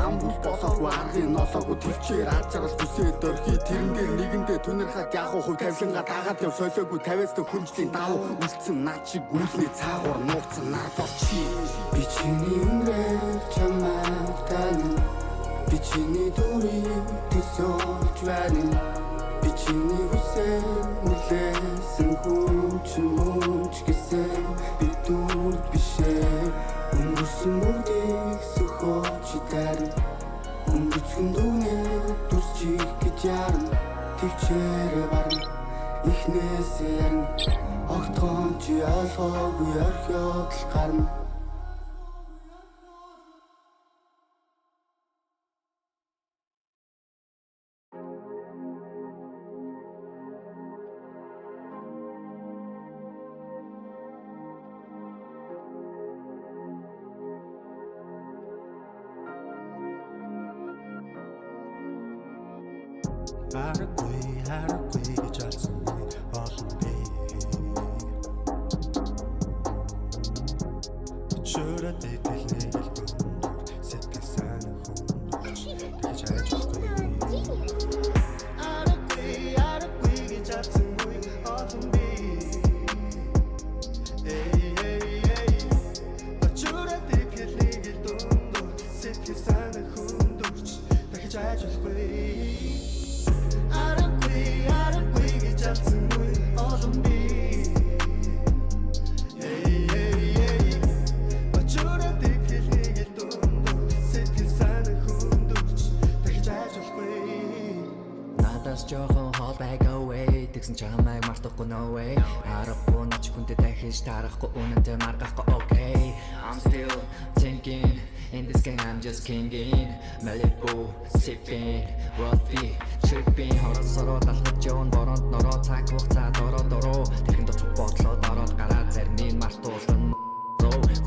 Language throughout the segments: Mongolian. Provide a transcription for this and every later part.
Амбул болоогүй аргын носоогүй төвчээр ад жаргал бүсээ дөрхий тэрэн дээр нэгэндээ түнэр хат яг хувь тавиланга дагаад яв солиогүй 50-аас дэх хүнжлийн дав үлдсэн над шиг гүйлний цаагуур нуугцсан нар болчи би чиний үнрээ чамайг тань би чиний дүрийг төсөөлж байна би чиний хүсээ үлээсэн хүч гэсэн би дүрд бишээ өнгөрсөн бүгдийг сөхөж дарна өнгөрцөн дүнээ дүсчих гэж ярна төвчээрээ барна ихнээсээ ярна огтхон чи ойлгоогүй орхиод л гарна Харахгүй гэж алсан олон би Чөөрэ дэтэл нэг л бүндүр сэтгэл сайн хүндүр гэж хайжгүй Харахгүй гэж алсан олон би Чөөрэ дэтэл нэг л бүндүр сэтгэл сайн хүндүр гэж хайжгүй жоохон hold back away тэгсэн чамайг мартахгүй no way арахгүй нач хүнтэй дахиж тарахгүй үнэнтэй маргахгүй okay I'm still thinking in this game I'm just kinging Malibu sipping Rofi tripping хоросороо талхаж явна бороонд нороо цаг хугацаа дороо тэрхэн дотор бодлоо дороод гараад зарныг мартуулна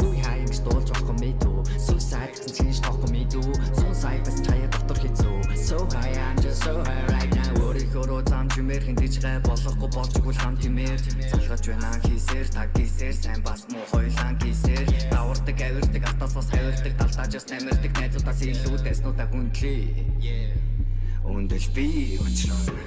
Хүй хайм столж авахгүй мэдүү Suicide гэсэн чинь авахгүй мэдүү Suicide бас таяа дотор хийцүү So high I'm just so high right now Өөрийнхөө зам чимээр хинтэж гай болохгүй болж игэл хам тиймэр залгаж байна хийсээр таг хийсээр сайн бас муу хойлон хийсээр давардаг авирдаг атаас бас хавирдаг талдаажаас намирдаг найзуудаас илүү дэснуудаа хүндлээ Үндэл би өчнө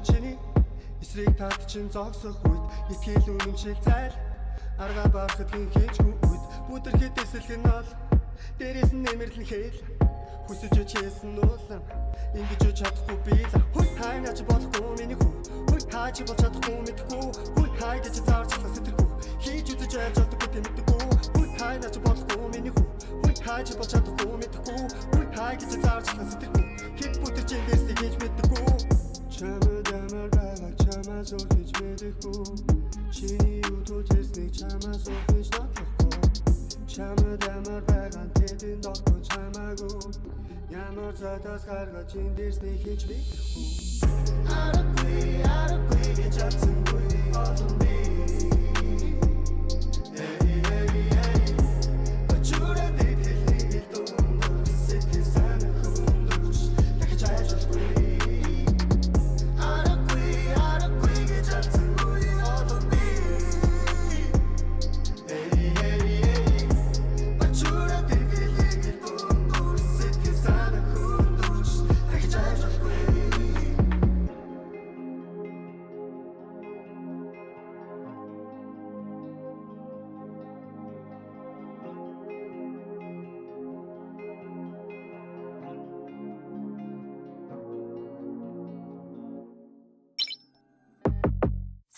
Чиний эсрэг тат чин зогсох үед итгэл үнэмшил зайл арга барахад хинхээчгүй үед бүдэрхэд эсэлхэн ол дээрээс нь нэмэрлэн хээл хүсэж чийсэн уулан ингэж чадахгүй би л хүй хайнаач болохгүй миний хүү хүй хайч бол чадахгүй мэдхгүй хүй хай гэж заарчлаа сэтгэргүй хийж үзэж яаж чадахгүй тэмдэггүй хүй хайнаач болохгүй миний хүү хүй хайч бол чадахгүй мэдхгүй хүй хай гэж заарчлаа сэтгэргүй хэд бүдэр чин дээрс хийж мэддэггүй Чамд амар байгаа чамаас үргэлж мэдэхгүй Чиний үтүүл зэрснийг чамаас үргэлж нотлохгүй Чамд амар байгаа тэдэн доктор чамаагүй Ямар цадаас гаргаж чин дээрснийг хийж мэдэхгүй Арахгүй гэж атсангүй олон би Бачура дэтэл нэг дундор сэтгэл сайн хүндүрч дахиж ажиллахгүй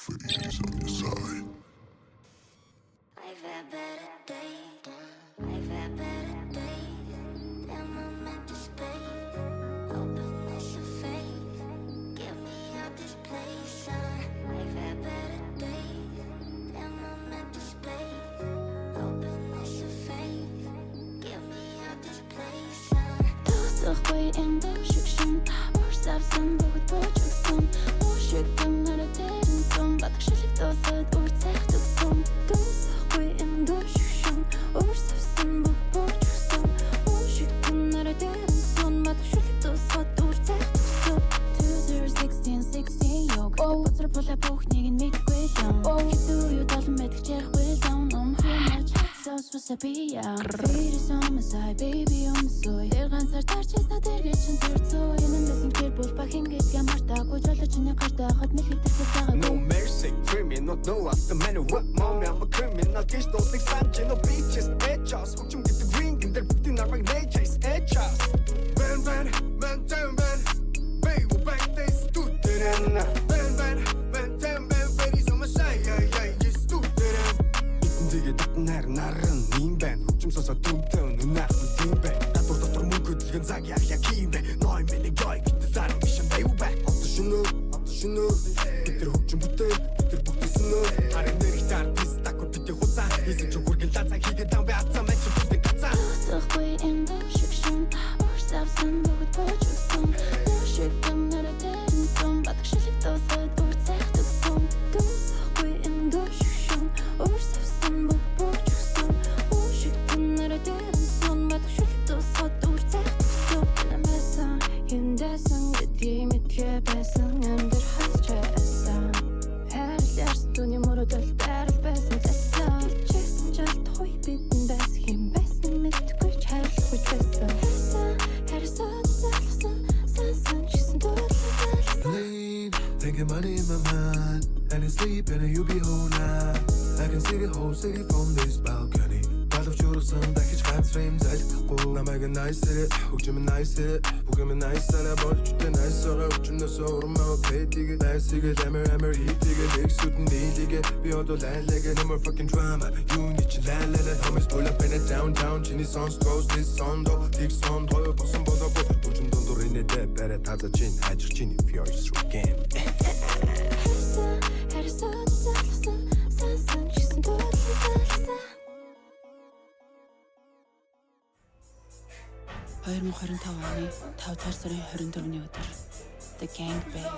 Freddy's on your side. I've had better days. I've had better days. Them I'm meant to stay. Openness of faith. Get me out this place, son. I've had better days. Them I'm meant to stay. Openness of faith. Get me out this place, son. Тусахгүй энэ шиг шин та бүр савсан бүгд бочгс sa be young. Feet is on my side, baby on my soy. Тэр ганцаар тарчээс та тэргээ чин төрцөө. Энэ дэсэн тэр бол баг ингэж ямартаагүй жолоо чиний гартаа хад мэл хитэрхээс байгаа. No mercy, criminal, no after man, what mom, I'm a criminal. Гэж дууслыг санаж, no bitches, edges. Хүчм гэдэг ring, энэ дээр бүгдийн намайг нээчээс, edges. Ben, baby, we're back, they stood there. Ben, Freddy's on my side, yeah, you stood there. Итэн зэгээ татнаар наран, ийм байна. Хүчм сосоо дүнтэй өнөөх нь тийм байна. Гадуур дотор мөнгө хөдөлгөн цаг яг юм бэ. Ной миний гой гэдэг зарам бишэн бай уу бай. Одоо шинөө, бид тэр хүчм бүтээн, бид тэр бүгдээсэнөө. Харин нэр их артист тако бид хуцаа. Эзэн ч хүргэн лацаа хийгээд ам бай атсан мэч бүгдээ гацаа. Сахгүй энэ шигшин, өрсавсан бүгд бочсон. Шигтэн нэрэтэн сон, батгшилэг тосод үрцэх төгсөн. Сахгүй энэ шигшин, өрсавсан бүгд бочсон. Шигтэн нэрэтэн сон, батгшилэг тосод үрцэх төгсөн. Намайсан, юмдасан гэдгийг мэдхээ байсан амдэр хасчаасан. Хайрлаарсан түүний мөрөдөл байрал байсан тасан. Чэсэн жалт хой бидэн бас хэм байсан мэдгүй ч хайрлахгүй ч байсан. Харсан залсан, сансан чисэн дуудлаа. Lean, thinking money in my mind, and it's sleep and you be whole now. I can see the whole city from this balcony. Балав журсан дахиж ганцрын залхахгүй намайг nice it, хөгжим nice it, бүгэм nice на болчтой nice байгаа өчнөөс урмаа пэтигээ найсигээ амер хитигээ эксүтэн дийлигээ би одол айлагээ no more fucking drama. You need to la homies pull up in a downtown чиний songs goes this song до тик сон тоо босон болоогүй өчн дондор инэдэ барэ таза чин хажир чиний furious again. Харсан залсан, сансан чисэн дуудлаа. 2025 оны 5 дугаар сарын 24-ний өдөр The Gang Bang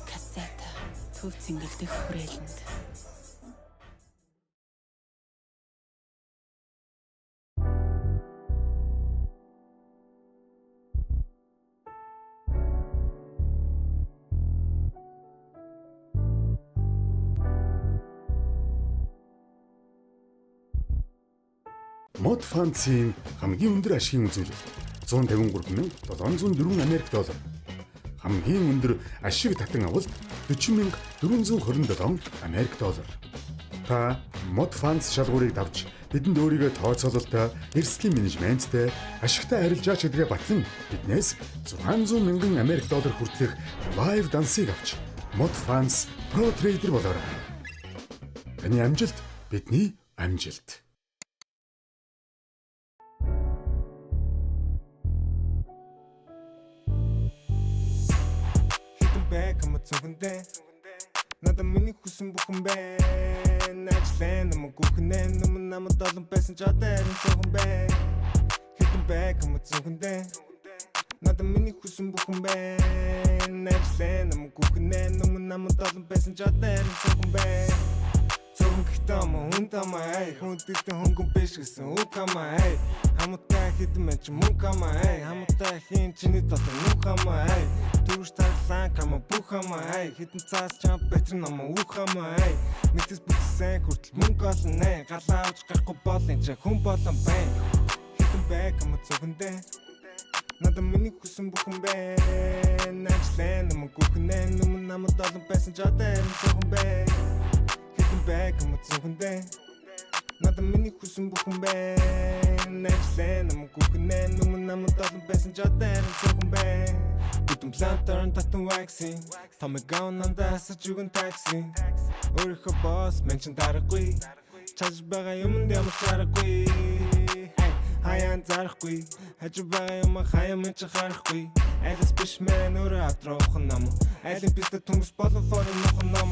кассета төв цэнгэлдэх хүрээлэнд Мод фанцын хамгийн өндөр ашигын үзүүлэлт 153,704 Америк доллар. Хамгийн өндөр ашиг татан авалт 40,427 Америк доллар. Та мод фанц шалгуурыг давж бидэнд өөрийгөө тооцоололтой, эрсдлийн менежменттэй, ашигтай арилжаач гэдгээ батлан биднээс 600,000 Америк доллар хүртэлх лайв дансыг авч мод фанц про трейдер болоорой. Таны амжилт бидний амжилт. Зүгэндээ надад миний хүсэн бүхэн байна. Ажлаа намайг гүхнээ нүмэн намайг долон байсан ч одоо харин цогон байна. Хитэн бэк юм зүгэндээ надад миний хүсэн бүхэн байна. Ажлаа намайг гүхнээ нүмэн намайг долон байсан ч одоо харин цогон байна. Цогон гэхдээ хүн тамаа хүндэт хөнгөн биш гэсэн үг хамаа хамтаа хитэн мэн ч мөн хамаа хамтаа хийн чиний дотор нүх хамаа Түрш таглан кама бүх хамаа хитэн цаас чам бэтэр намаа үг хамаа мэдээс бүтсэн хүртэл мөнгө олно галаа авч гарахгүй бол энэ ч хүн болон байна хитэн бай кама зүгэндээ надад миний хүсэн бүхэн байна ажлаа намайг гүхнээ нүмэн намайг долон байсан ч одоо харин цогон байна back I'm зүгэндээ надад миний хүсэн бүхэн байна ажлаа намайг гүхнээ нүмэн намайг долон байсан ч одоо харин цогон байна Бүтэн плантер татан waxing Томиг гаунанда асаж үгэн такси Өөрийнхөө босс мен чин дарахгүй Чаж байгаа юмд ямар чарахгүй Хаяан зарахгүй Хажуу байгаа юм хаяа мен ч харахгүй Айлс биш мэн өөрөө автруухан нам Айлын пистэ түмс болон форын нохон нам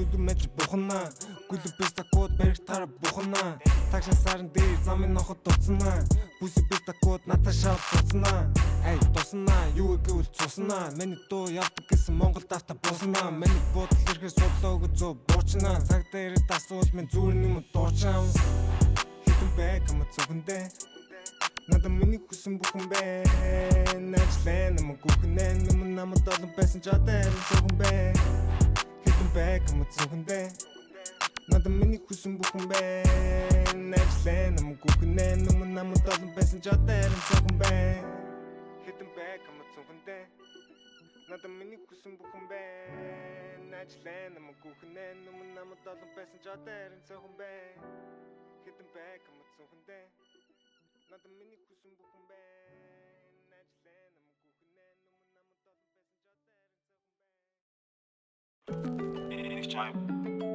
Нүдэн мэч бухна Гүлэг бэста код бэрх тара бухна Тагшин сарын дээр замын нохот дуцна Бүси бэста код наташаа цуцна Эй тусна юу гэвэл цусна Миний дуу явдаг гэсэн Монгол давта бусна Миний бодол ирэхээр судлаагүй зөө буучна Цаг дээр асуул минь зүрийн юм дуучаам Хитэн бэк юм зүгэндээ надад миний хүсэн бүхэн байна Ажлаа намайг гүхнээ нүмэн намайг долон байсан ч одоо харин цогон байна back I'm a зүгэндээ Надад миний хүсэн бүхэн байна. Ажлаа нам гүхнээ нүмэн намд олон байсан ч одоо харин цогон байна. Хитэн бай камд цогондээ. Надад миний хүсэн бүхэн байна. Ажлаа нам гүхнээ нүмэн намд олон байсан ч одоо харин цогон байна. Хитэн бай камд цогондээ. Надад миний хүсэн бүхэн байна. Ажлаа нам гүхнээ нүмэн намд олон байсан ч одоо харин цогон байна.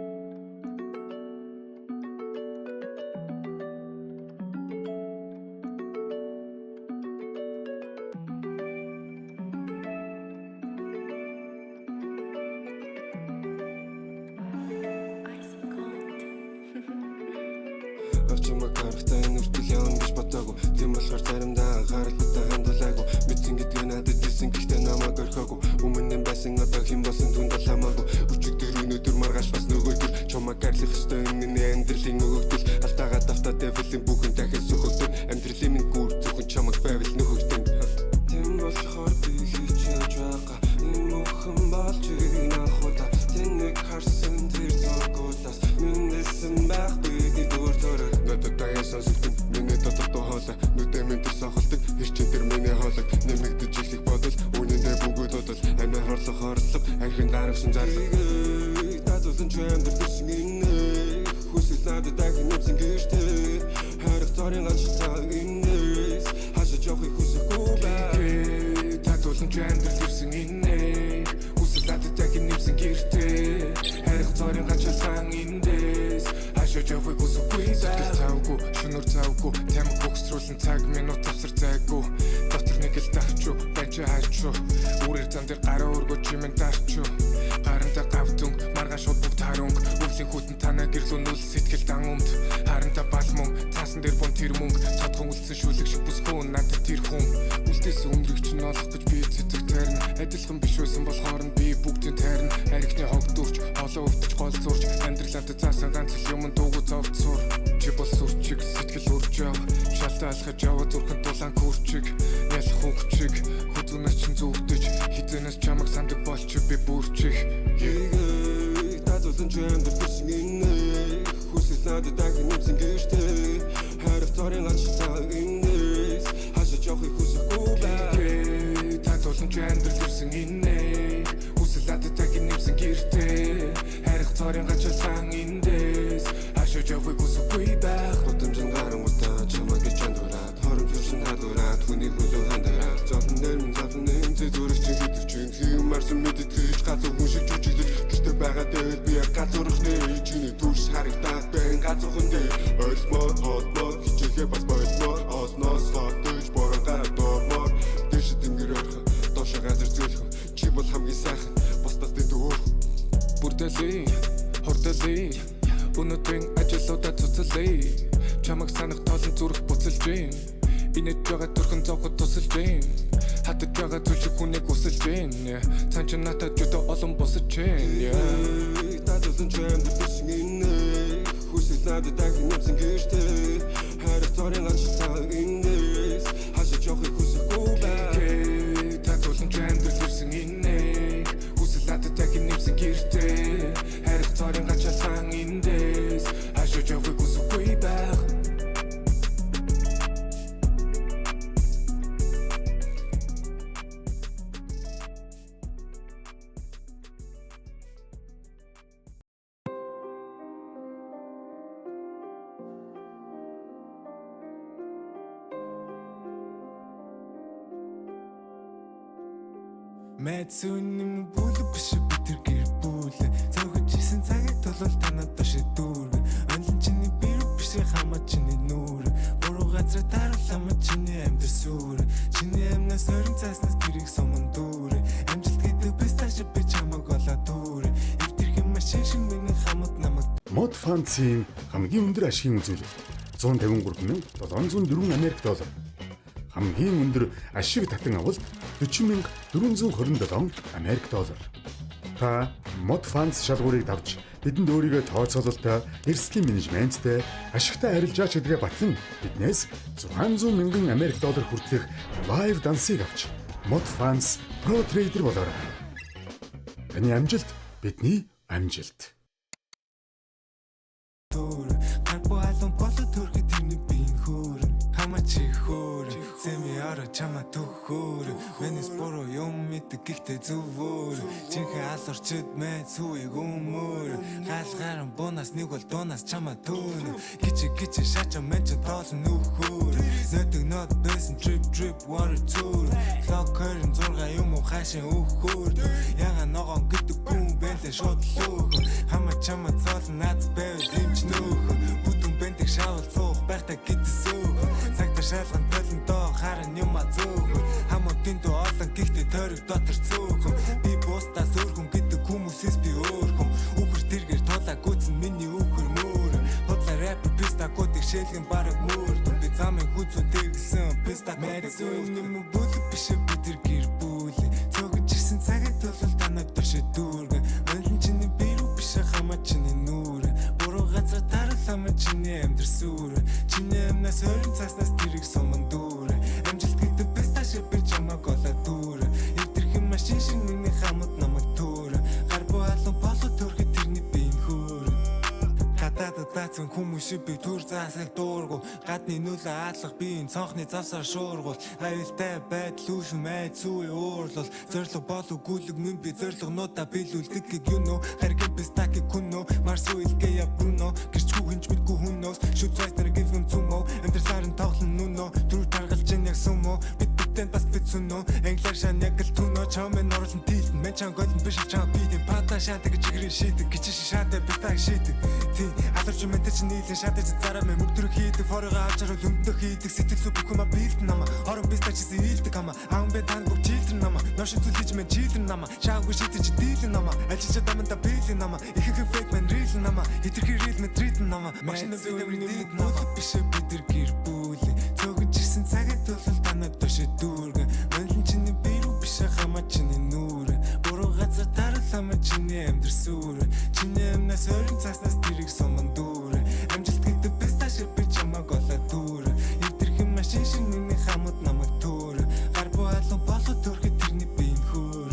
Авчимаг харахтай нүртэл явна гэж бодоагүй. Тийм болохоор заримдаа гаралтай хандуулаагүй. Мэдсэн гэдгээ надад хэлсэн гэхдээ намайг орхиагүй. Өмнө нь байсан одоо хэн болсон түнд хамаагүй. Өчигдөр өнөөдөр маргааш бас нөгөөдөр чамайг гарлах ёстой энэ амьдралын өгөгдөл. Алтаага давтаа дэвлэн бүхэн дахин сөхөгдөн. Амьдралын минь гүр зөвхөн чамайг байвал нөхөгдөн. Тийм болохоор би хичээж байгаа. Энэ бүхэн болж ирнэ худаа. Тэнэг харсан тэр зогоодаас минийсэн байх бидний дүр төрөг. Надад даяасан сүлтэн миний дотор тоолоо. Нүдэ минь тэр сохолдог. Ирчин тэр миний хоолог. Нэмэгдэж ихлэх бодол. Үнэндээ бүгд бодол. Амиа хорлох. Архин гаргасан зарлах. Татуулан ч амьдрал гэсэн инээ. Хүсэл надад дахин нэмсэн гэртээ. Харах цорын ганцлаа инээс. Хашиж явахыг хүсэхгүй бай. Татуулан ч амьдрал гэсэн инээ. Хүсэл надад дахин нэмсэн гэртээ. Харах цорын ганцлаа инээс. Хашиж явахыг хүсэхгүй бай. Цаавгүй, шөнөр цаавгүй. Тамиг бөхсрүүлэн цаг минут тавсар зайгүй. Дотор нэг л давчуу, бэнч хайчуу. Үрээр зам дээр гараа өргөө чимэн дарчуу. Гарантаа гавтун, маргааш шууд бүгд харунг. Өвлийн хүтэн танаа гэрлүү нүл сэтгэл дан өмд. Харантаа бал мөн, цаасан дээр бун тэр мөнгө. Цодхон үлдсэн шүлэг шиг бүсгүй надад тэр хүн. Үлдээсэн өндрийг чинь олох гэж би цэцэг тайрна. Адилхан биш байсан болохоор нь би бүгдийн тайрна. Аригны хогдурч, холоо өвдөж гол зурч. Амьдралаад заасан ганц л юм дуугүй зовцсуур. Чи бол сүрчиг, сэтгэл үрж яв. Шалтаа алхаж яваа зүрхэн дулаан күрчиг. Ялах үгчиг, хүзүүнээс чин зүгдэж. Хизэнээс чамаг сандаг болч би бүрчих. Татуулан ч амьдрал гэсэн инээ. Хүсэл надад дахин нэмсэн гэртээ. Харах цорын ганцлаа инээс. Хашиж явахыг хүсэхгүй бай. Татуулан ч амьдрал гэсэн инээ. Хүсэл надад дахин нэмсэн гэртээ. Харах цорын ганцлаа инээс. Хашиж явахыг хүсэхгүй бай. Удамжин гарангуудаа чамайг чандураад. Хоромжуулсан хадураад хүний хөлөө хандараад. Зовлон дээр минь зовлон энэ зүрх чинь хитвчин. Хиймарсан мэдтгэж газар хүн шиг жүжиглэж. Гэртээ байгаа дээр би газарх нэ. Чиний дүрс харагдаад байн газархан дээр. Ойлмоор холмоор хичээхээ бас бойлмоор. Олноос хотож бороо доормоор. Дэш тэнгэр орхон доошо газар зөөлхөн. Чи бол хамгийн сайхан бусдаас дэдүүр. Бүрдэлээ хордэлээ. Өнөөдрийн ажлуудаа цуцлээ. Чамайг санах тоолон зүрх буцалж гин. Инээд байгаа төрхөн зовход тусалж гин. Хатаж байгаа түлшиг хүнийг усалж гин. Цаан ч натад жодо олон босож гин. Татуулан ч амьдрал гэсэн инээ. Хүсэл надад дахин нэмсэн гэртээ. Харах цорын ганцлаа инээс. Хашиж явахыг хүсэхгүй бай. Татуулан ч амьдрал гэсэн инээ. Хүсэл надад дахин нэмсэн гэртээ. Харах цорын ганцлаа инээс. Хашиж явахыг хүсэхгүй бай. Мэдсүн бүл биш битэр гэр бүл. Цогж исэн цагт толол танад даш дүүр. Онлын чиний бэр биш хамаа чиний нүур. Буруу газар таруулаа чиний амьд сүр. Чиний амнаас өрн цааснаас тэрийг суман дүүр. Амжилт гэдэг писташ би чамаг олоо дүүр. Эвтэрхэн машин шиг миний хамт намайг. Мод фанцын хамгийн өндөр ашигын үзүүлэлт 153,704 Америк доллар. Хамгийн өндөр ашиг татан авалт 40,427 Америк доллар. Та мод фанц шалгуурыг давж бидэнд өөрийгөө тооцоололтой эрсдлийн менежменттэй ашигтай арилжаач гэдгээ батлан биднээс 600,000 Америк доллар хүртэлх лайв дансыг авч мод фанц про трейдер болоорой. Таны амжилт бидний амжилт. төөр гарбуу алан болоо төрхөд тэрний биеийн хөөр хамаач хөөр зэми ара чама төхөөр Венес боро юм мэддэг гэхдээ зүвөр чихээ алуурчид мэд сүйг өмөр галгаран бунаас нэг бол дуунаас чама төөн гिच шача мэнч тоолн нөхөр зөтөг нот бэсэн drip water tour локерн зурга юм уу хашин өгөхөр яга ногоон гэдэг гүн бэлэн шууд лөөх хамаач чама цоолн нац бэв дэмч нөөх бүдүн бэнтэг шаавал цуух байхтай гитсөөх цагта шалган төлн доо харан юм а зөөх хамаатын доо олон гихтээ тойрог дотор цөөх би бустаас өргөн гэдэг хүмүүсээс би өөрхөн үхэр тэргээр тулаа гүцэн миний үхэр мөр хотлаа рэпер писта котик шэлгэн бараг мөр би замын хүзүү тэгсэн писта мэдсэн юм бүл биш би тэр гэр бүл цогж ирсэн цагт бол танад төшө дүүргэн өлн чиний бирүү биш хамаа чиний нүур буруу газар таарлаа чиний амьдр сүр чиний амнаас хөрөн цаснаас тэрийг суман дүүр амжилт гэдэг писта шипэр чамаг гола дүүр эвдэрх юм машин шиг миний хамт намайг туур гарбуу алан болоо төрхөд тэрний биеийн хөөр гадаадын хүмүүс би түр заасаг дуургу гадны нүлэ аалах биеийн цонхны завсаар шуургуул аюултай байдал үүсэн мэд сүй уурлал зориг болов гүлэг мэн би зоригнуудаа биелүүлдэг гэг you know харгил пистаки күнөө марсуу илгээ я бруно гэрчгүй хинч мэдгүй хүнөөс шүт цайснэр гэвэм цүмөө амьдралаар нь тоглон нүнөө түр таргалж яг сүмөө битэн бас битсүнөө англиар шан яг л түнөө чамын орлон дийлэн мен чам голн биш чам бидэн пата шатаг жигрэн шийдэг гिच шатаа бистаг шийдэг тий аларч мэнтэй чи нийлэн шатаж зараа мэ мөгдрөх хийдэг форого авчрал өмдөх хийдэг сэтгэл зүг бүхэн ма бэлт нама хорон бистаг чисэн ийдэг ама аан бэ тань бүх чилдэр нама ношин зүл хийж мэн чилдэр нама шаагүй шийдэж дийлэн нама альчича даманда бэлэн нама их фейк мэн рил нама хитрхи рил мэ трит нама машина бидэмри дид нама биш бидэр гэр бүл цогж ирсэн цагт бол танад төшө дүүргэн өлн чиний бирүү биш хамаа чиний нүур буруу газар таарлаа чиний амьдр сүр чиний амнаас хөрөн цаснаас тэрийг суман дүүр амжилт гэдэг писта шипэр чамаг гола дүүр эвдэрх юм машин шиг миний хамт намайг туур гарбуу алан болоо төрхөд тэрний биеийн хөөр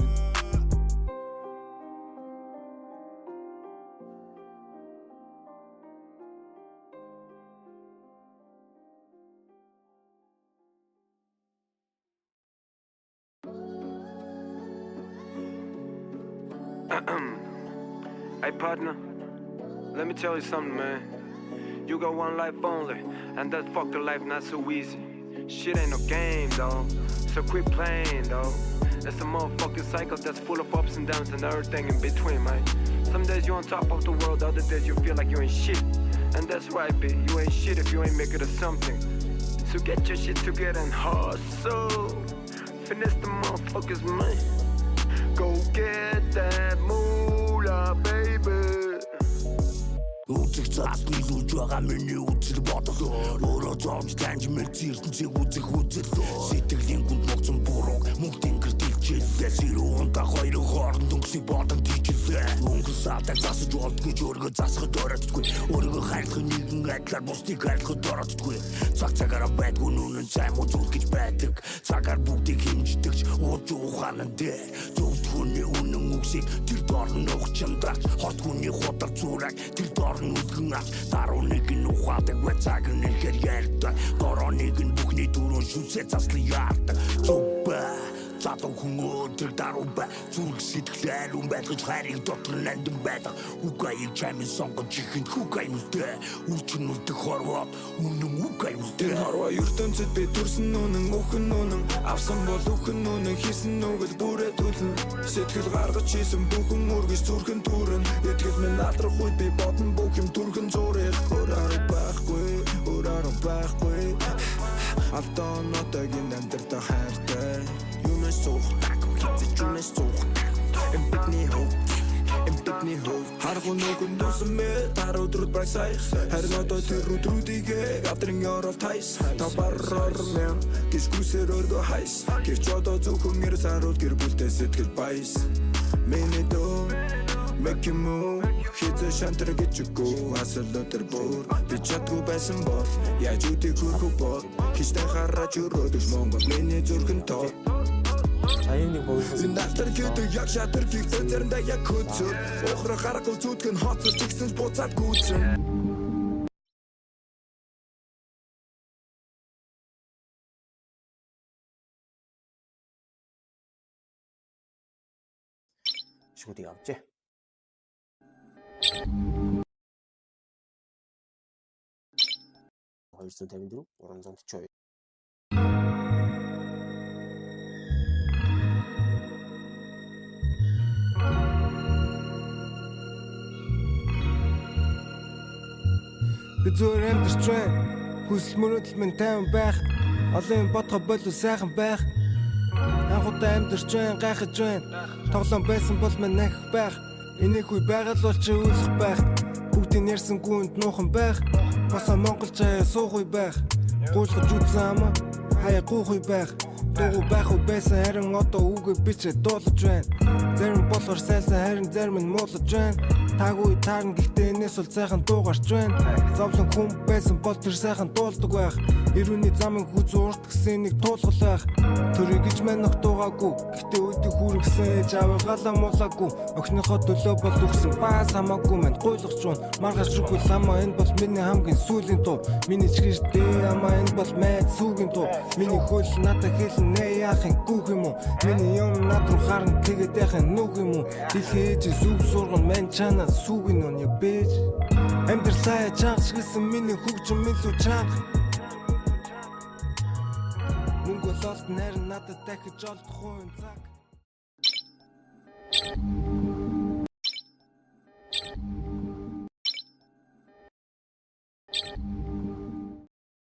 Hey partner, let me tell you something, man. You got one life only, and that fucking life not so easy. Shit ain't no game, dawg. So quit playing, dawg. It's a motherfucking cycle that's full of ups and downs and everything in between, man. Some days you're on top of the world, other days you feel like you ain't shit. And that's right, bitch. You ain't shit if you ain't make it or something. So get your shit together and hustle. Finesse the motherfuckers, man. Go get that moolah, baby. Үзэх цаасны лүүж байгаа миний үзэл бодол өөрөө зовж таньж мэлцэрдэнцийг үзэх үзэл сэтгэлийн гүнд ногцон буруу мөнх тэнгэр дэлжээлээ сэрүүнда хоёрын хооронд өнгөсийг бодон тийчлээ өнгө саатаг засаж болдгүй өөргөө засахад ороодгүй өөргөө хайрлах нэгэн айдлаар бусдыг хайрлахад ороодгүй цагаараа байдгүй нүнэн цайм үзүүл гэж байдаг цагаар бүгдийг хэмждэгч ууж ухаанан дээр зөвхөн хүний үнэн үгсийг тэр доор нь өгчөндагч хорт хүний худар зураг тэр доор нь үлгэн авч даруу нэг нь ухаадаг вэ цаг нь ихэр ярьдаг дороныг нь бүхний дөрөв шүсээ заслан яардаг зүбэ Затан хүн өдөр даруу бай зүрх сэтгэлээр юм байлгаж хайрыг дотор нандин байдаг үгаяг чамин сонгож ихэнд хүгай нүдэ үрчин нүдэх хорвоо үнэн үгай нүдэ хорвоо ертөнцид би төрсөн нүнэн өхөн нүнэн авсан бол өхөн нүнэн хийсэн нүгэл бүрээ түлэн сэтгэл гаргаж хийсэн бүхэн үргэж зүрхэн түрэн итгэл минь надрах үед би бодон бүх юм түрхэн зурэх өөрөөр байхгүй Алтан нотагийн амьдрал хайртай Юунаас цухтаг хизэж юунаас цухтаг Эмбитний хөв Харгуу нүгэн дусан мэ тар өдрөд брайсай Харин одоо тэр өдрүүдийг авдрын ёрол тайс Та барраар мэн гисгүсэр өргө хайс Гэвч одоо зөвхөн нэр саруул гэр бүлтэй сэтгэл баяс Миний дөө Make you move Хизээ шантар гэж үгүй Асал өдөр бүр Би чадгүй байсан бол Яаж үдийг хөрхөө бол Хичтэй хараач өрөөдөж Монгол миний зүрхэн тоо Натар гэдэг яг шатар гихтэн заримдаа яг хөцөр Ухрах аргагүй зүтгэн хоцорч игсэн ч буцаад гүйцэн нацгуудыг авчээ. $254, $342. Би зүгээр амьдарч байна. Хүсэл мөрөөдөл минь тайван байх. Олон юм бодхо болов сайхан байх. Анхудаа амьдарч байна, гайхаж байна. Тоглоом байсан бол мань нахих байх. Энийг үе байгаль бол чи үлэх байх. Бүгдийн ярьсан гүнд нуухан байх. Босоо Монголч суух үе байх. Гуйлгаж үзсэн ама хаяа гуйх үе байх. Дуугүй байх уу байсан харин одоо үгээ бичээ дуулаж байна. Зарим болохоор сайсан харин зарим нь муулаж байна. Таагүй таарна гэхдээ энэс бол сайхан дуугарч байна. Зовлон хүн байсан бол тэр сайхан дуулдаг байх. Ирүүний замын хүз уурт гэсэн нэг туулгал байх. Төрөй гэж манах дуугаагүй. Гэхдээ үдийг хүргэсэн ээж аваа галаа муулаагүй. Охиныхоо төлөө бол өгсөн баас хамаагүй манд гуйлгаж байна. Маргаш рүүгүй ламаа энэ бол миний хамгийн сүүлийн дуу. Миний чигэртэй амаа энэ бол майд сүүгийн дуу. Миний хөл надад хэлнэ яахын гүөх юм уу? Миний юм над руу харна тэгээд яахын нүг юм уу? Дэлхийж зүг сурган мэн чана сүүгийн нүн я бэж. Амьдралаа чангач гэсэн миний хөгжим илүү чанга. Мөнгө олт нэр надад дахиж олдохгүй цаг.